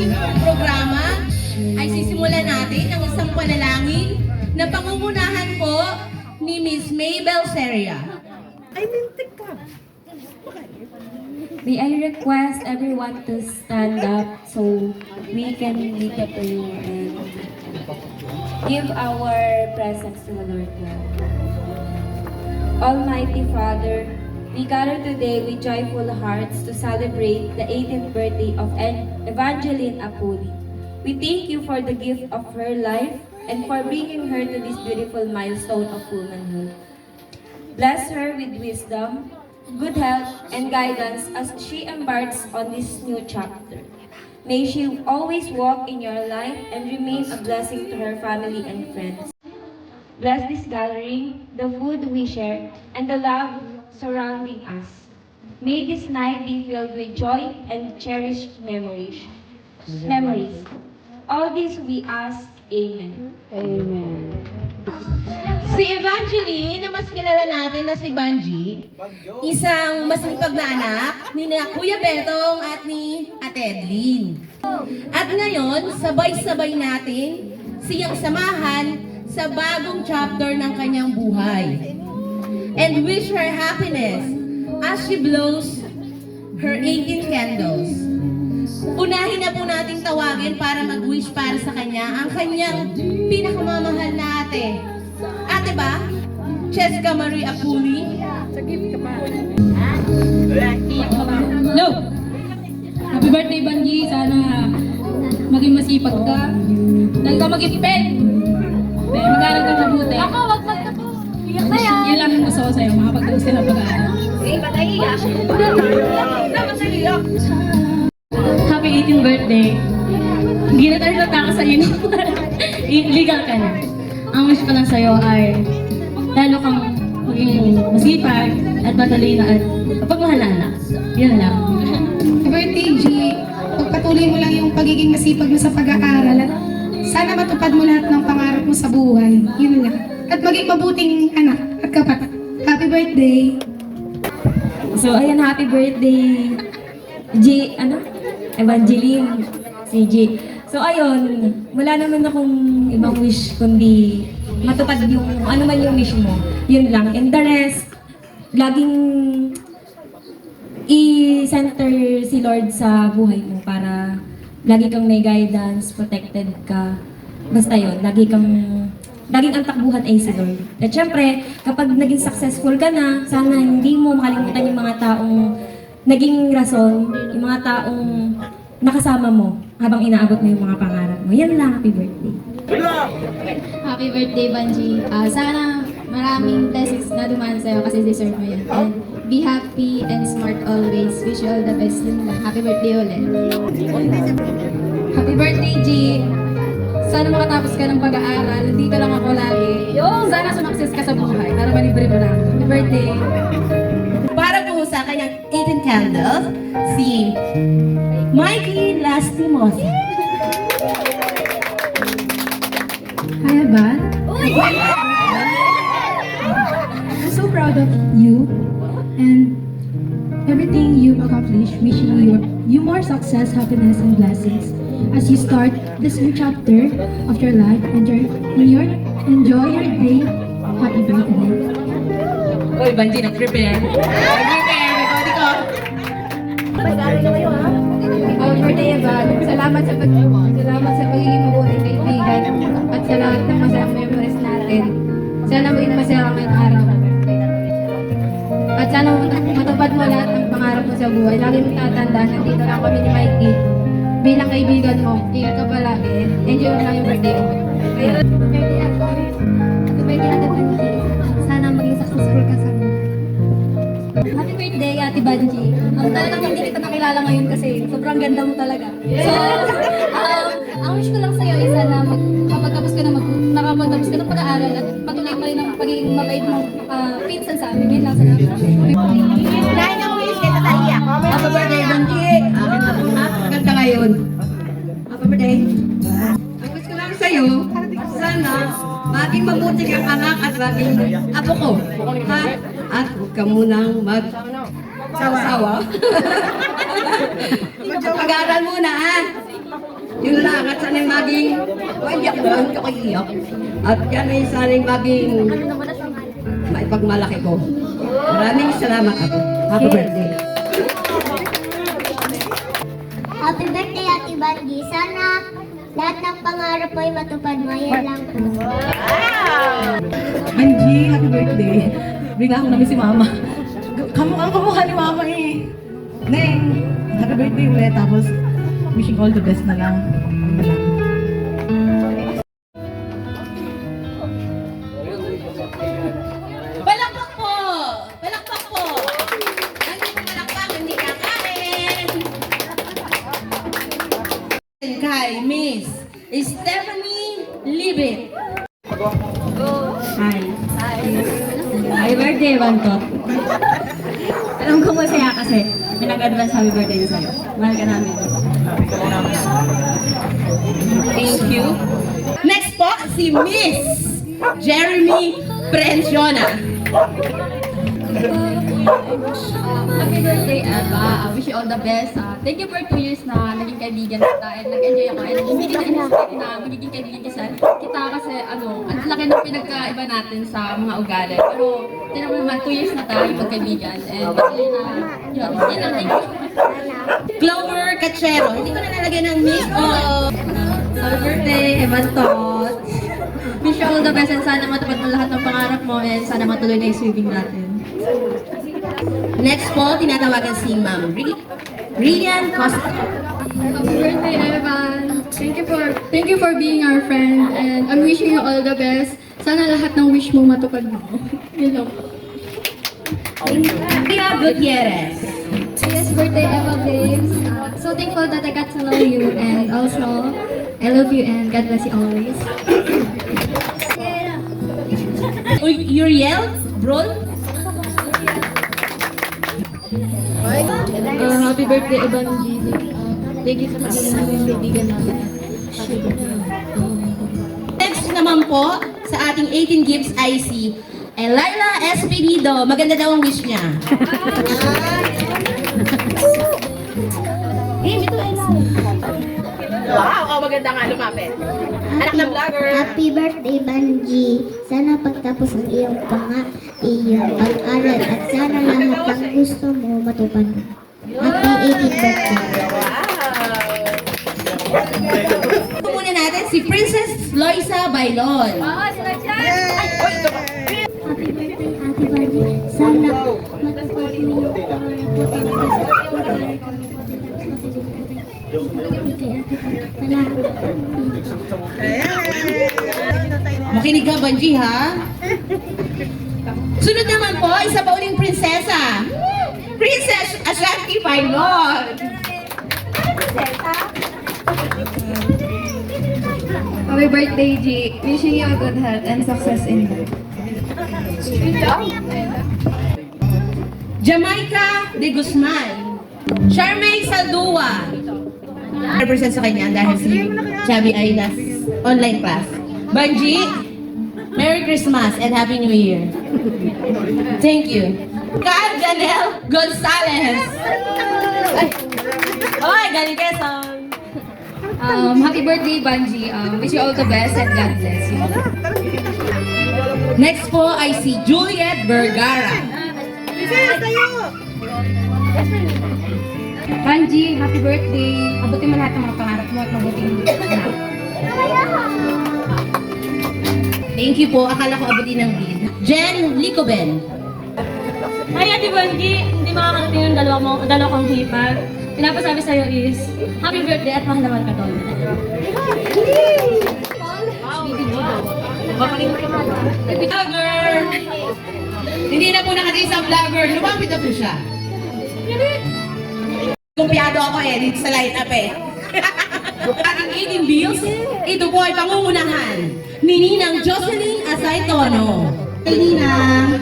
ating programa ay sisimulan natin ng isang panalangin na pangungunahan po ni Miss Mabel Seria. Ay, mintik ka. May I request everyone to stand up so we can make a prayer and give our presence to the Lord God. Almighty Father, we gather today with joyful hearts to celebrate the 18th birthday of Evangeline Apuli. We thank you for the gift of her life and for bringing her to this beautiful milestone of womanhood. Bless her with wisdom, good health, and guidance as she embarks on this new chapter. May she always walk in your light and remain a blessing to her family and friends. Bless this gathering, the food we share, and the love surrounding us. May this night be filled with joy and cherished memories. All this we ask. Amen. Si Evangeline, na mas kilala natin na si Banji, isang masipag na anak ni Kuya Betong at ni Ate Edlin. At ngayon, sabay-sabay natin siyang samahan sa bagong chapter ng kanyang buhay. And wish her happiness as she blows her 18 candles. Unahin na po nating tawagin para mag-wish para sa kanya ang kanyang pinakamamahal na ate. Ate ba? Cheska Marie Apuli? No! Happy birthday, Banji! Sana maging masipag ka. Dahil ka mag-ipin! Mag-aaral ka mabuti. Ako, wag magtapo! Iyak na yan! Yan lang ang gusto ko sa'yo, makapagtapos ka ng pag-aaral. Eh, ba't naiiyak? Dapat naiiyak. Happy 18th birthday! Hindi na tayo nataka sa'yo. Legal ka na. Ang wish ko lang sa'yo ay lalo kang maging masipag at matalino at mapagmahalan. Yan lang. Happy birthday, G. Pagpatuloy mo lang yung pagiging masipag mo sa pag-aaral at sana matupad mo lahat ng pangarap mo sa buhay. Yun lang. At maging mabuting anak at kapatid. Happy birthday! So, ayan, happy birthday, Evangeline, si G. So, ayun, wala naman akong ibang wish kundi matupad yung ano man yung wish mo. Yun lang. And the rest, laging i-center si Lord sa buhay mo para lagi kang may guidance, protected ka. Basta yun, laging ang takbuhan ay si Lord. At syempre, kapag naging successful ka na, sana hindi mo makalimutan yung mga taong naging rason, yung mga taong nakasama mo habang inaabot mo yung mga pangarap mo. Yan lang, happy birthday. Happy birthday, Banji. Sana maraming blessings na dumaan sa'yo kasi deserve mo yan. And be happy and smart always. Wish you all the best. Yun lang. Happy birthday ulit. Happy birthday, G! Sana makatapos ka ng pag-aaral. Dito lang ako lagi. Sana sumakses ka sa buhay para malibre mo lang. Happy birthday! Para po sa kanyang 18 candles, si Mikey Lastimosa. Hi, Aban. I'm so proud of you and everything you've accomplished. Wishing you more success, happiness, and blessings as you start this new chapter of your life. Enjoy your day. Happy birthday. Uy, Banji, nag-prepare. Nag-prepare, record ko. Mag-aaral na kayo, ha? Happy birthday, Evan. Salamat sa pagiging mabuting kaibigan at sa lahat ng masayang memories natin. Sana maging masaya ka ngayong araw. At sana matupad mo lahat ng pangarap mo sa buhay. Lagi mong tatandaan, nandito lang kami ni Mikey. Bilang kaibigan mo, ingat ka palagi. Enjoy mo lang yung birthday mo. Happy birthday, Ate Banji. Sana maging successful ka sa buhay. Happy birthday, Ate Banji. Talagang hindi kita nakilala ngayon kasi sobrang ganda mo talaga. So, ang wish ko lang sa'yo ay sana nakapagtapos ka ng pag-aaral at patuloy pa rin ang pagiging mabait mong pinsan sa amin. Yan lang sa namin. Dahil ang wish kita naiiyak. Happy birthday, Banji! Maganda ngayon. Happy birthday. Ang wish ko lang sa'yo, sana maging mabuti kang anak at maging apo ko. Ha? At huwag ka munang mag-sawa. Mag-aaral muna, ha? Yun lang, at sana'y maging, iyak doon ko iyak. At yan ay sana'y maging maipagmalaki ko. Maraming salamat ako. Happy birthday. Happy birthday, Ate Banji. Sana lahat ng pangarap mo ay matupad mo. Yan lang po. Angie, happy birthday. Bigla ako namin si Mama. Kamukha ni Mama eh. Neng, happy birthday ulit. Tapos, wishing all the best na lang. Yun na lang. Palakpak po! Palakpak po! Hindi mo palakpak, hindi kakain! Kay Miss Stephanie Libet. Hi. Happy birthday, Bantot. Alam ko masaya kasi may nag-advance happy birthday din sa'yo. Mahal ka namin. Thank you. Next po, si Miss Jeremy Prenciona. Happy birthday, Eva. Wish you all the best. Thank you for 2 years na naging kaibigan kita and nag-enjoy ako. And hindi ko in-expect na magiging kaibigan kita kasi ang laki ng pinagkaiba natin sa mga ugali. Pero tinan mo naman, 2 years na tayo magkaibigan. And actually na, yun lang, thank you. Clover Cachero. Hindi ko na nalagyan ng Miss o... Happy birthday, Evan Tot. Wish you all the best and sana matupad mo lahat ng pangarap mo and sana matuloy na yung swimming natin. Next po, tinatawagan si Ma'am Rian Costa. Happy birthday, Evan. Thank you for being our friend and I'm wishing you all the best. Sana lahat ng wish mo matupad mo. Yun lang. Pia Gutierrez. Yes, birthday, Eva Babes. So thankful that I got to know you and also I love you and God bless you always. Uriel Brol. Happy birthday, Evan thank you sa pagiging kaibigan natin. Next naman po, sa ating 18 gifts ay si Elaila Espinido. Maganda daw ang wish niya. Wow, maganda nga lumapit. Anak ng vlogger. Happy birthday, Banji. Sana pagtapos ng iyong pag-aral at sana lahat ng gusto mo matupad mo. Happy 18th birthday. Ito muna natin si Princess Loisa Bailon. Happy birthday, Ate Banji. Sana matupad mo yung Makinig ka, Banji, ha? Sunod naman po, isa pa uling prinsesa. Princess Ashanti Bailon. Happy birthday, G. Wishing you a good health and success in life. Jamaica de Guzman. Charmaine Saldua. Represent sa kanya dahil si Chubby ay online class. Banji, Merry Christmas and Happy New Year. Thank you. Carl Janelle Gonzalez. Hoy, galing Quezon. Happy birthday, Banji. Wish you all the best and God bless you. Next po ay si Juliet Vergara. Banji, happy birthday. Abutin mo lahat ng mga pangarap mo at mabuting anak. Thank you po. Akala ko abutin ng lead. Jen Licoben. Hi, Ate Banji. Hindi makakarating yung dalawa kong hipag. Pinapasabi sa'yo is, happy birthday at mahal naman ka doon. Vlogger! Hindi na po nakatiis ang vlogger. Lumapit na po siya. Kumpiyado ako dito sa line-up Ating 18 bills, ito po ay pangungunahan ni Ninang Jocelyn Asaytono. Kay Ninang,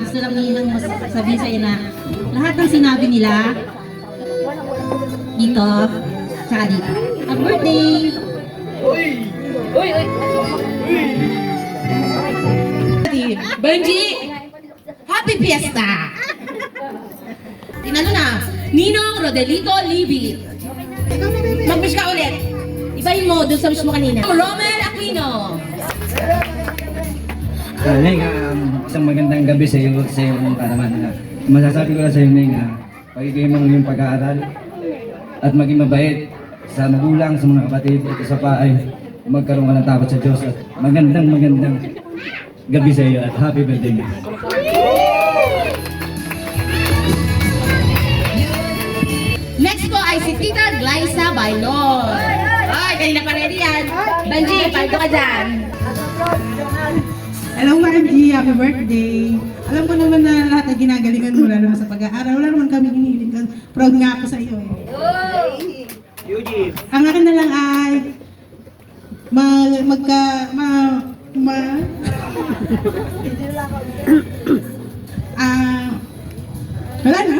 gusto lang Ninang sabihin sa'yo na lahat ng sinabi nila dito, tsaka dito. Happy birthday! Banji, happy fiesta! Tinalo na, Ninong Rodelito Libby. Mag-wish ka ulit. dun sa mismo kanina. Romel Aquino. Neng, isang magandang gabi sa iyo para naman. Masasabi ko lang sa iyo, Neng, pagiging mo yung pag-aaral at maging mabait sa magulang, sa mga kapatid, at isa pa ay magkaroon ka ng takot sa Diyos. At magandang gabi sa iyo at happy birthday. Next po ay si Tita Glyza Bailon. Ay, kanina pa rin yan. Banji, paldo ka dyan. Hello, Margie. Happy birthday. Alam ko naman na lahat na ginagalingan mo, lalo na sa pag-aaral. Wala naman kami hinihiling ka. Proud nga ako sa iyo. Ang akin na lang ay wala na.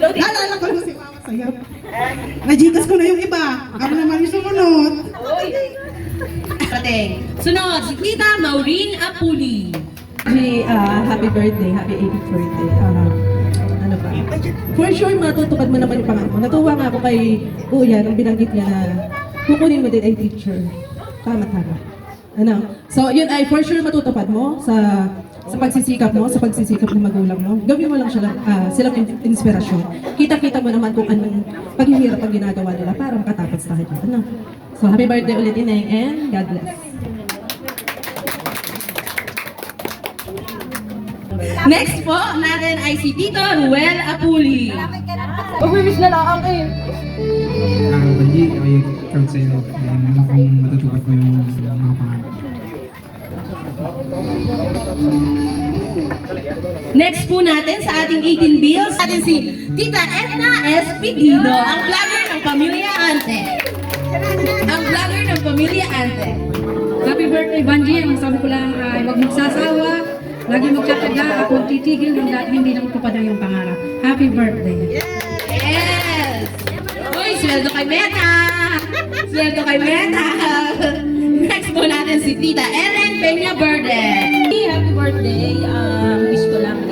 Naalala ko na si Mama sa'yo. Najikas ko na yung iba. Ako naman yung sumunod. Pating. Sunod, si Tita Maureen Apuli. Happy birthday, happy 80th birthday. Ano ba? For sure, matutupad mo naman yung pangarap mo. Natuwa nga ako kay Kuya nung binanggit niya na kukunin mo din ay teacher. Tama. Ano? So, yun ay for sure matutupad mo sa pagsisikap mo, sa pagsisikap ng magulang mo. Gawin mo lang silang inspirasyon. Kita-kita mo naman kung anong paghihirap ang ginagawa nila para makatapos tayo. Ano? So, happy birthday ulit, Ineng, and God bless. Next po natin ay si Tito Ruel Apuli. Mag-wish na lang ang Banji, ay proud sa iyo. Alam kong matutupad mo yung mga pangarap. Next po natin sa ating 18 bills, natin si Tita Edna S. Pedido, ang vlogger ng Pamilya Ante. Ang vlogger ng Pamilya Ante. Happy birthday, Banji. Ang sabi ko lang ay huwag magsasawa. Lagi magtsatsaga. Ako titigil hanggang hindi na matupad ang iyong pangarap. Happy birthday. Yes! Uy, sweldo kay Meta! Sweldo kay Meta! Next po natin si Tita Ellen Peña Verde. Happy birthday. Wish ko lang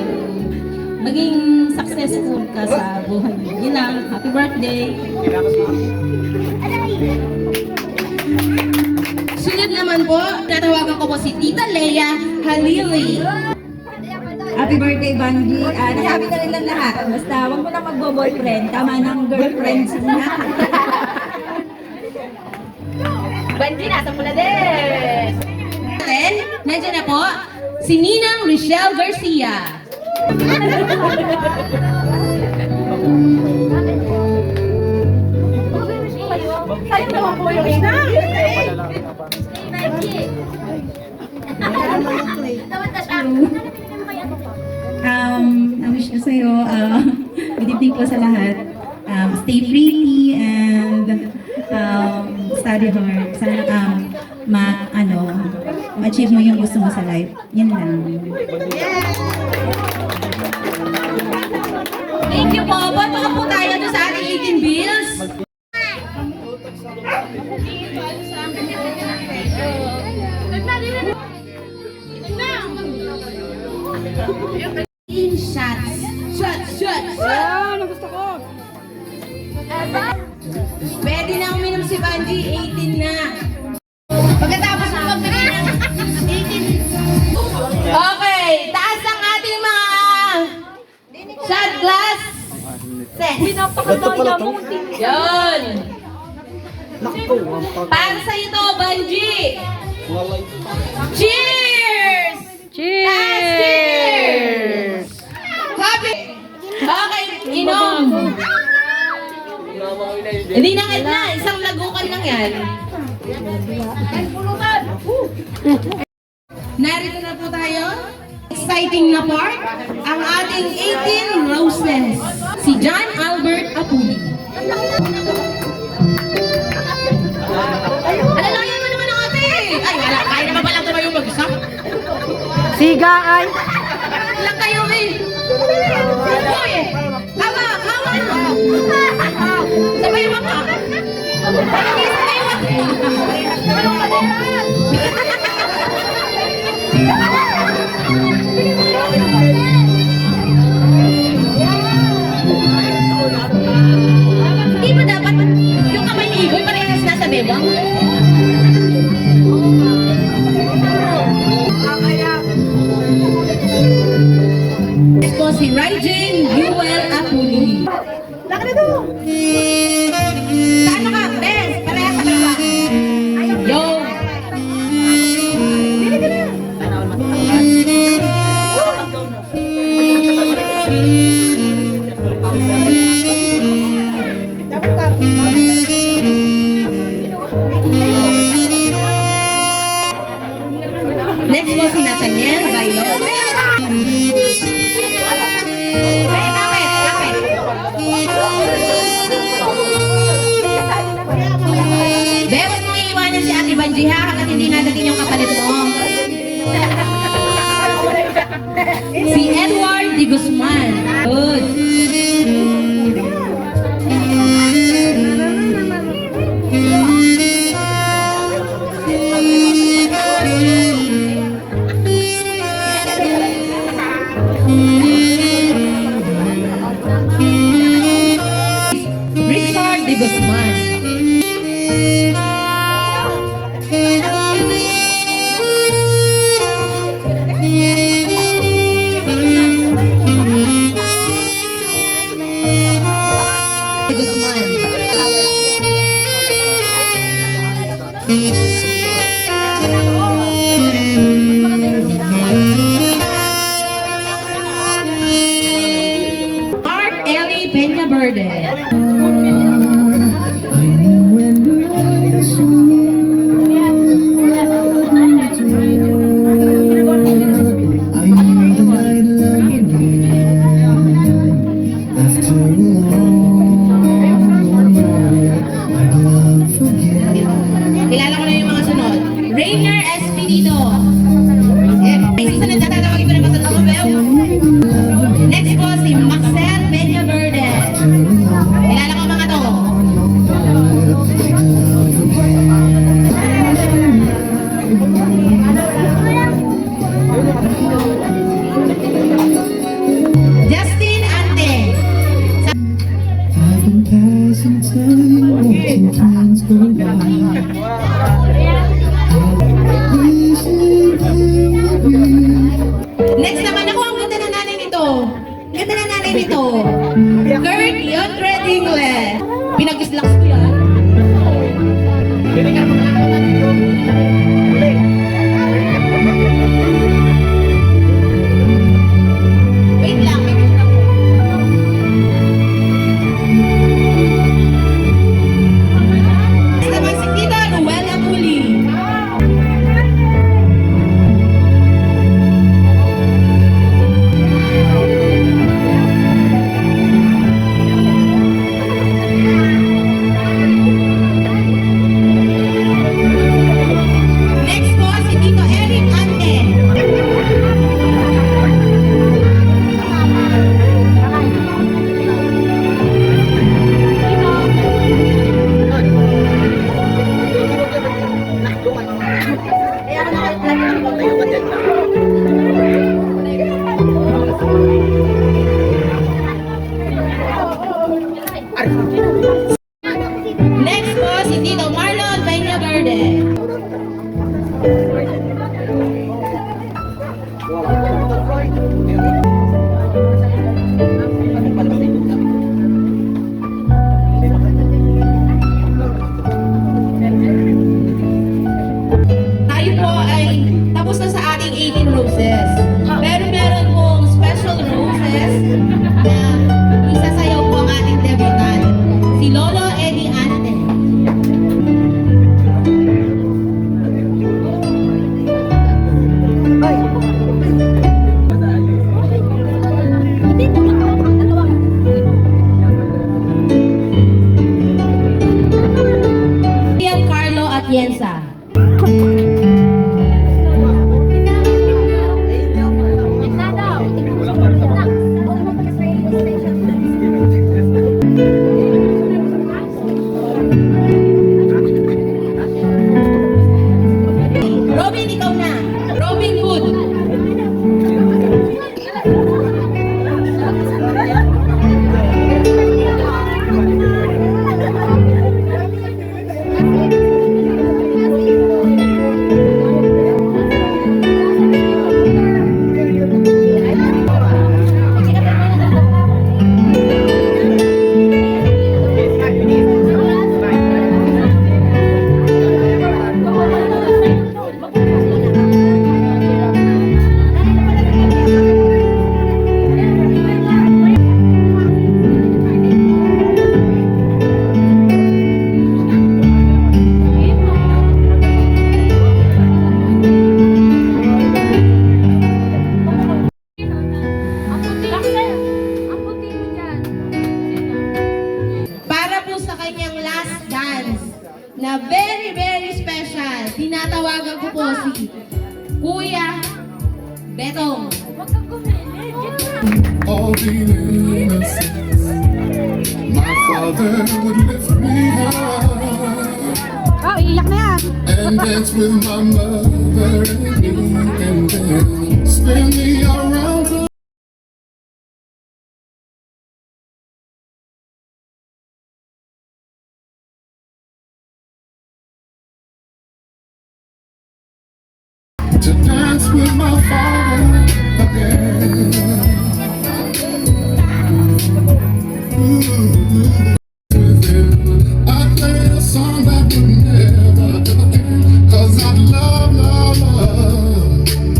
maging successful ka sa buhay mo. Yun lang. Happy birthday. Sunod naman po, tatawagan ko po si Tita Leia Halili. Happy birthday, Banji. Nasabi na rin lang lahat. Basta huwag mo lang magbo-boyfriend. Tama ng girlfriends niya. Banji, nasa pula din! Nandiyan na po, si Ninang Rochelle Garcia. Sayang naman po yung Ninang! Ang wish ko sa'yo, good evening po sa lahat. Stay pretty and study hard. Sana ma-achieve mo yung gusto mo sa life. Yun lang. Thank you po. Baka po tayo doon sa ating 18 bills. Shots. Gusto ko. Pwede na uminom si Banji, 18 na. Pagkatapos ng pagbigay ng 18. Okay, taas ang ating mga shot glass set. Yun. Para sa ito, Banji. Cheers! Cheers! Happy! Okay, inom. Hindi na isang lagukan lang yan. Narito na po tayo. Exciting na part, ang ating 18 roses. Si John Albert Apuli. Alalayan mo naman ang ate. Ay, wala. Kaya naman palang tumayo mag-isa. Siga ay. Lang kayo eh. Uy! Hawak! Hawak! Sabay mo ka! Sabay mo Hindi ba dapat yung kamay ni Igoy parehas nasa bebang? Banji ha, hanggat hindi nadating yung kapalit mo. Si Edward de Guzman. Good. Richard de Guzman. De Guzman. Art Ellie Peña Verde. Kilala ko na yung mga sunod. Rainier Espinito. Isa na tatawagin ko na ba sa Tubel? Next po si Maxel Peña Verde. Kilala ko mga to. Justin Ante. I've been passing time, watching friends go by. Next naman ako, ang ganda na nanay nito. Ganda na nanay nito. Kurt Yontre Dingle. Pinag-slacks ko yan. Wait lang, may picture ako. Next naman si Tita Ruela Tuli. Next po si Tito Eric Ante. Next po si Tito Marlon Peña Verde. Tayo po ay tapos na sa ating 18 roses. Pero meron pong special roses na isasayaw po ang ating debutant, si Lolo Eddie Ante. Giancarlo Atienza. Robin, ikaw na. Robin Hood. Para po sa kanyang last dance na very, very special. tinatawagan ko po si Kuya Betong. All the innocence, my father would lift me high. Iyak na yan. And dance with my mother and then spin me around the to dance with my father again. I play a song that would never end, 'cause I'd love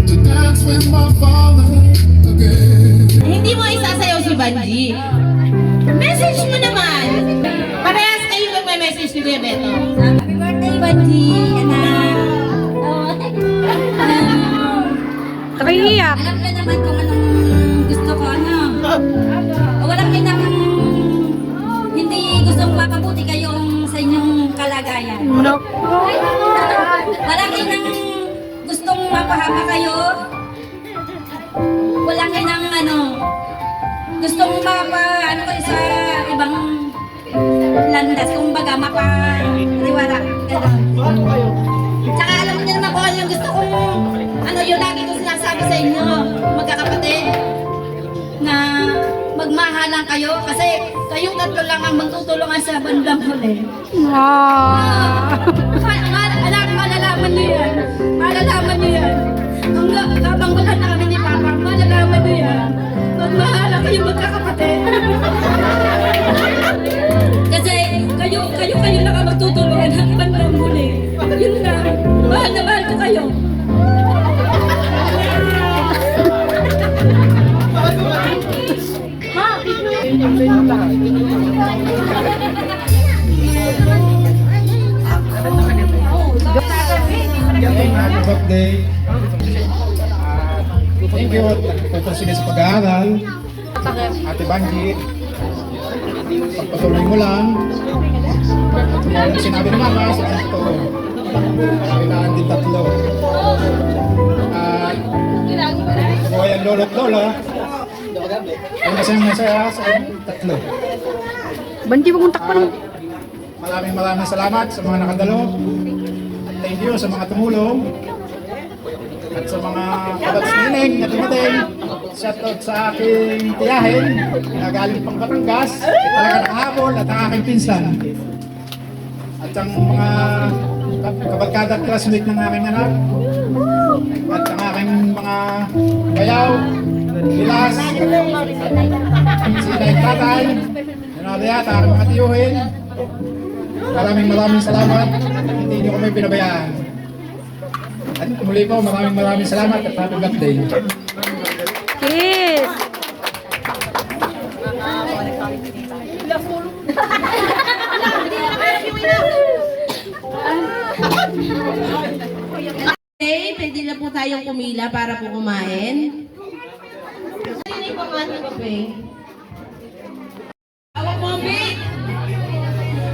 to dance with my father again. Hindi mo isasayaw si Banji. Message mo naman. Parehas kayo magme-message ni Kuya Betong. Happy birthday, Banji! Anak! Nakihiyak. Alam ka naman kung anong gusto ko, ano? Walang kinang hindi gustong mapabuti kayong sa inyong kalagayan. Walang kinang gustong mapahama kayo. Walang kinang gustong ano kayo sa ibang landas, kumbaga mapariwara. Ganun. Tsaka alam niyo naman kung ano yung gusto kong yung lagi ko sinasabi sa inyo, magkakapatid, na magmahalan kayo kasi kayong tatlo lang ang magtutulungan sa bandang huli. Anak, malalaman niyo yan. Malalaman niyo yan. Habang wala na kami ni Papa, malalaman niyo yan. Magmahalan kayo magkakapatid. Kasi kayo lang ang magtutulungan ng bandang huli. Yun lang. Mahal na mahal ko kayo. Happy birthday. Thank you. Pagpatuloy sa pag-aaral. Ate Banji. Pagpatuloy mo lang. Sinabi ni Mama sa ito. Kailangan din tatlo. Buhay ang lolo at lola. Ang masaya sa tatlo. Banji, huwag mong takpan. Maraming salamat sa mga nakadalo. Thank you sa mga tumulong. At sa mga kabats nining na dumating. Shoutout sa aking tiyahin na galing pang Batangas. Talaga nakahabol at ang aking pinsan. At ang mga kabarkada at classmate ng aking anak. At ang aking mga bayaw. Bilas. Sinay tatay. At aking mga tiyuhin. Maraming salamat. Hindi niyo kami pinabayaan. At muli po, maraming salamat at happy birthday. Kiss! Okay, pwede na po tayong pumila para po kumain. Ano yung pangalan ko, Pe? Hawak mo ang beat!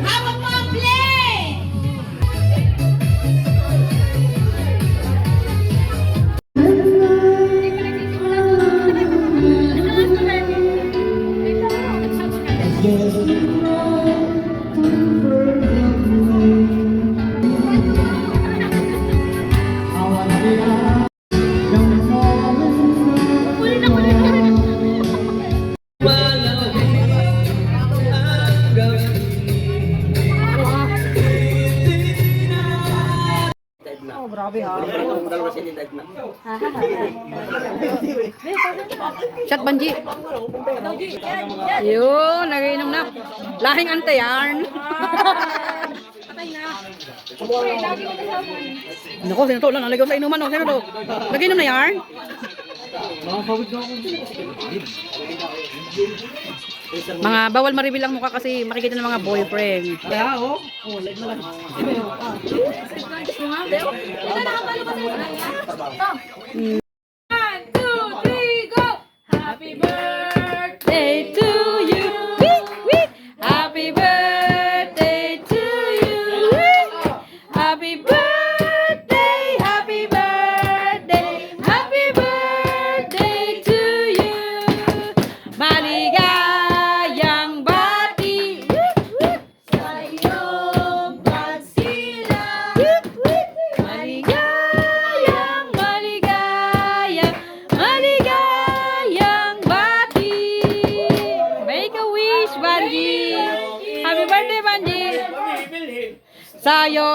Hawak mo ang play! Shot, Banji. Yun, nagiinom na. Lahing ante yarn. Naku, sino to? Naligaw sa inuman. Sino to? Nagiinom na yarn? Mga bawal ma-reveal ang mukha kasi makikita ng mga boyfriend. Kaya, oh. Like na lang. Happy birthday to you. Week, week. Happy birthday to you. Happy birthday.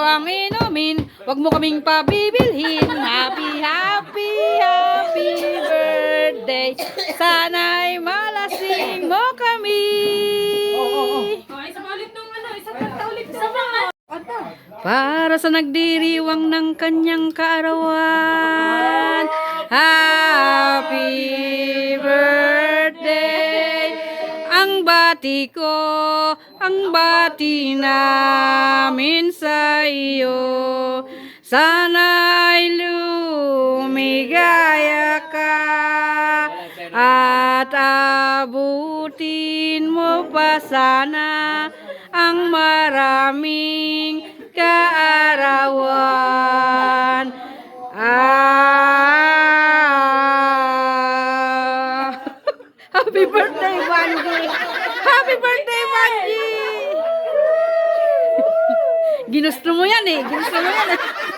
ang inumin, wag mo kaming pabibilhin. Happy, happy, happy birthday. Sana'y malasing mo kami. Para sa nagdiriwang ng kanyang kaarawan. Happy birthday. Ang bati ko, ang bati namin sa iyo. Sana'y lumigaya ka at abutin mo pa sana ang maraming kaarawan. Happy birthday, Banji! Happy birthday, Banji! Ginusto mo yan eh. Ginusto mo yan eh.